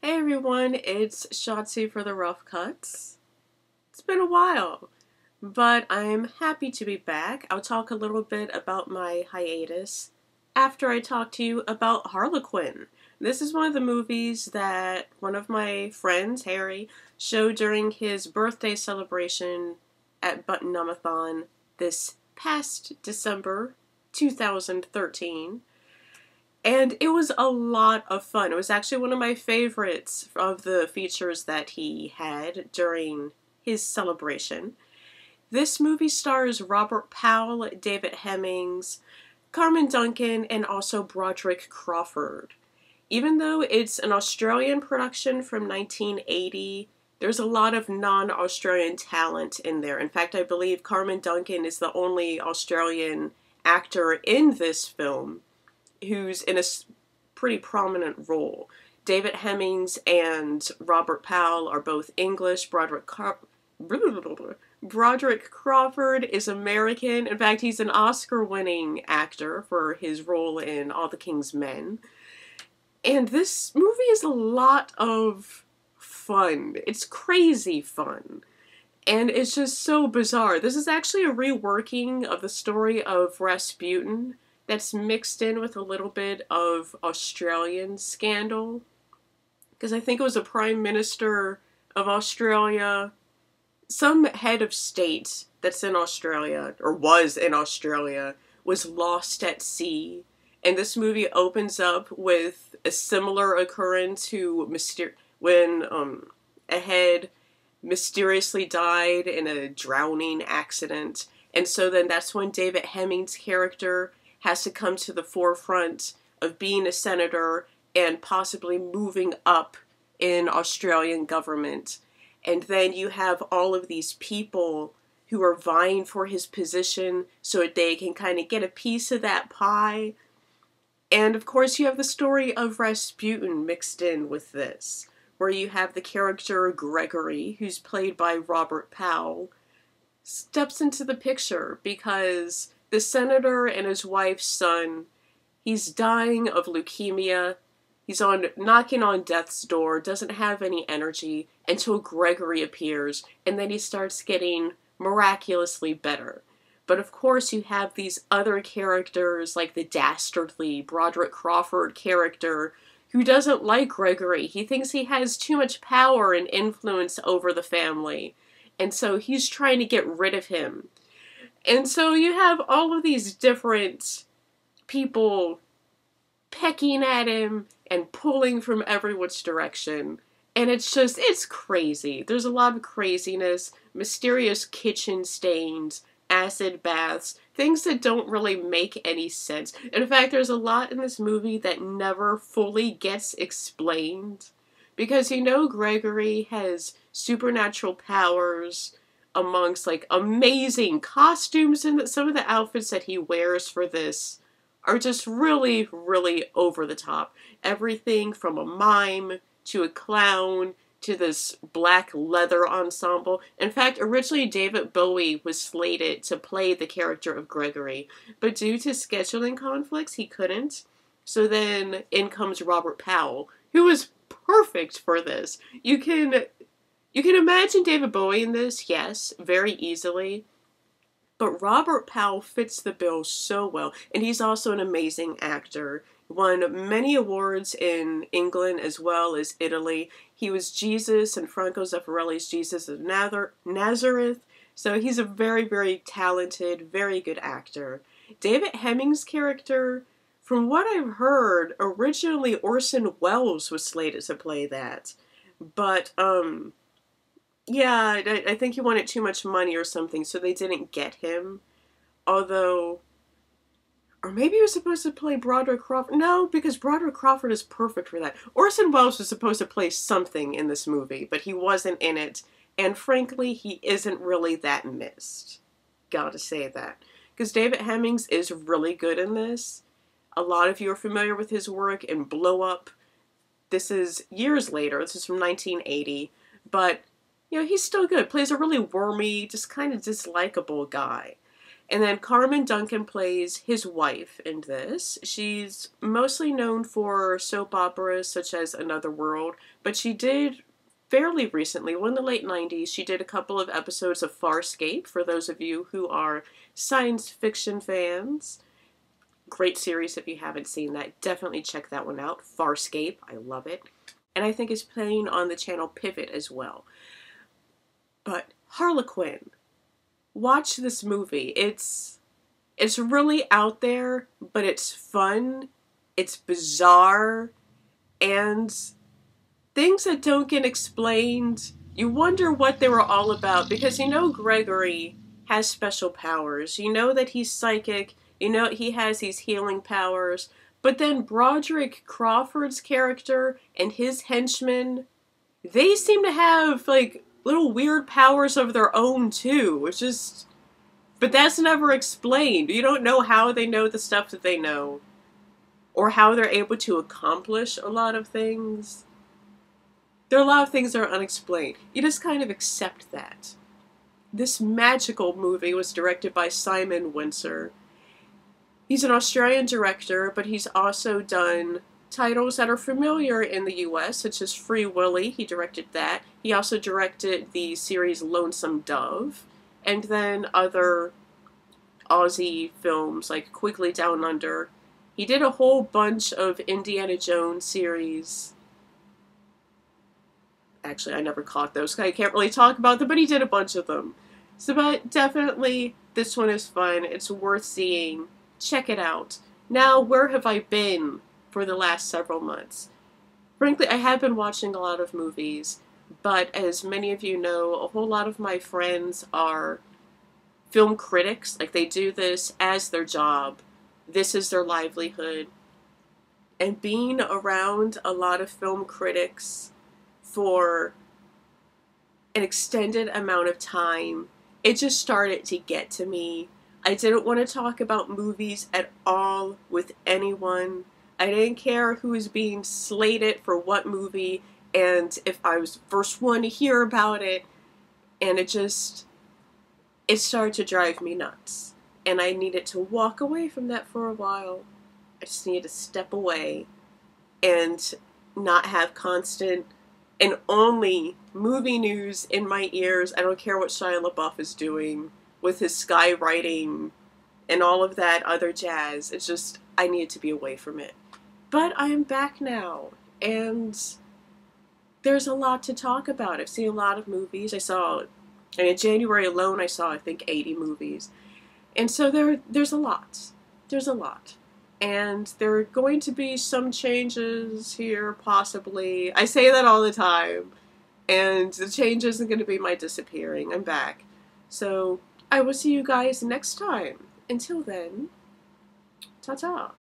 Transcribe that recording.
Hey everyone, it's Shotzi for the Rough Cuts. It's been a while, but I'm happy to be back. I'll talk a little bit about my hiatus after I talk to you about Harlequin. This is one of the movies that one of my friends, Harry, showed during his birthday celebration at Button-Numathon this past December 2013. And it was a lot of fun. It was actually one of my favorites of the features that he had during his celebration. This movie stars Robert Powell, David Hemmings, Carmen, Duncan, and also Broderick, Crawford. Even though it's an Australian production from 1980, there's a lot of non-Australian talent in there. In fact, I believe Carmen Duncan is the only Australian actor in this film who's in a pretty prominent role. David Hemmings and Robert Powell are both English. Broderick Crawford is American. In fact, he's an Oscar-winning actor for his role in All the King's Men. And this movie is a lot of fun. It's crazy fun. And it's just so bizarre. This is actually a reworking of the story of Rasputin that's mixed in with a little bit of Australian scandal. Because I think it was a Prime Minister of Australia, some head of state that's in Australia, or was in Australia, was lost at sea. And this movie opens up with a similar occurrence when a head mysteriously died in a drowning accident. And so then that's when David Hemmings' character has to come to the forefront of being a senator and possibly moving up in Australian government. And then you have all of these people who are vying for his position so that they can kind of get a piece of that pie. And of course you have the story of Rasputin mixed in with this, where you have the character Gregory, who's played by Robert Powell, steps into the picture because the senator and his wife's son, he's dying of leukemia. He's knocking on death's door, doesn't have any energy until Gregory appears, and then he starts getting miraculously better. But of course you have these other characters like the dastardly Broderick Crawford character who doesn't like Gregory. He thinks he has too much power and influence over the family, and so he's trying to get rid of him. And so you have all of these different people pecking at him and pulling from every which direction. And it's crazy. There's a lot of craziness, mysterious kitchen stains, acid baths, things that don't really make any sense. In fact, there's a lot in this movie that never fully gets explained. Because Gregory has supernatural powers amongst like amazing costumes, and some of the outfits that he wears for this are just really, really over the top. Everything from a mime to a clown to this black leather ensemble. In fact, originally David Bowie was slated to play the character of Gregory, but due to scheduling conflicts, he couldn't. So then in comes Robert Powell, who is perfect for this. You can imagine David Bowie in this, yes, very easily. But Robert Powell fits the bill so well, and he's also an amazing actor. Won many awards in England as well as Italy. He was Jesus in Franco Zeffirelli's Jesus of Nazareth, so he's a very, very talented, very good actor. David Hemmings' character, from what I've heard, originally Orson Welles was slated to play that. But, yeah, I think he wanted too much money or something, so they didn't get him. Although, or maybe he was supposed to play Broderick Crawford. No, because Broderick Crawford is perfect for that. Orson Welles was supposed to play something in this movie, but he wasn't in it. And frankly, he isn't really that missed. Gotta say that. Because David Hemmings is really good in this. A lot of you are familiar with his work in Blow Up. This is years later. This is from 1980. But he's still good. Plays a really wormy, just kind of dislikable guy. And then Carmen Duncan plays his wife in this. She's mostly known for soap operas such as Another World, but she did fairly recently, in the late 90s, she did a couple of episodes of Farscape, for those of you who are science fiction fans. Great series if you haven't seen that. Definitely check that one out. Farscape, I love it. And I think it's playing on the channel Pivot as well. But Harlequin, watch this movie. It's really out there, but it's fun, it's bizarre, and things that don't get explained, you wonder what they were all about, because you know Gregory has special powers, you know that he's psychic, you know he has these healing powers, but then Broderick, Crawford's character, and his henchmen, they seem to have, like, little weird powers of their own, too. It's just... But that's never explained. You don't know how they know the stuff that they know. Or how they're able to accomplish a lot of things. There are a lot of things that are unexplained. You just kind of accept that. This magical movie was directed by Simon Wincer. He's an Australian director, but he's also done titles that are familiar in the US, such as Free Willy. He directed that. He also directed the series Lonesome Dove. And then other Aussie films like Quigley Down Under. He did a whole bunch of Indiana Jones series. Actually, I never caught those. I can't really talk about them, but he did a bunch of them. So, but definitely, this one is fun. It's worth seeing. Check it out. Now, where have I been for the last several months? Frankly, I have been watching a lot of movies, but as many of you know, a whole lot of my friends are film critics. Like, they do this as their job. This is their livelihood. And being around a lot of film critics for an extended amount of time, it just started to get to me. I didn't want to talk about movies at all with anyone. I didn't care who was being slated for what movie, and if I was the first one to hear about it, and it started to drive me nuts. And I needed to walk away from that for a while. I just needed to step away and not have constant and only movie news in my ears. I don't care what Shia LaBeouf is doing with his skywriting and all of that other jazz. It's just, I needed to be away from it. But I am back now, and there's a lot to talk about. I've seen a lot of movies. In January alone, I saw, I think, 80 movies. And so there's a lot. There's a lot. And there are going to be some changes here, possibly. I say that all the time. And the change isn't going to be my disappearing. I'm back. So I will see you guys next time. Until then, ta-ta.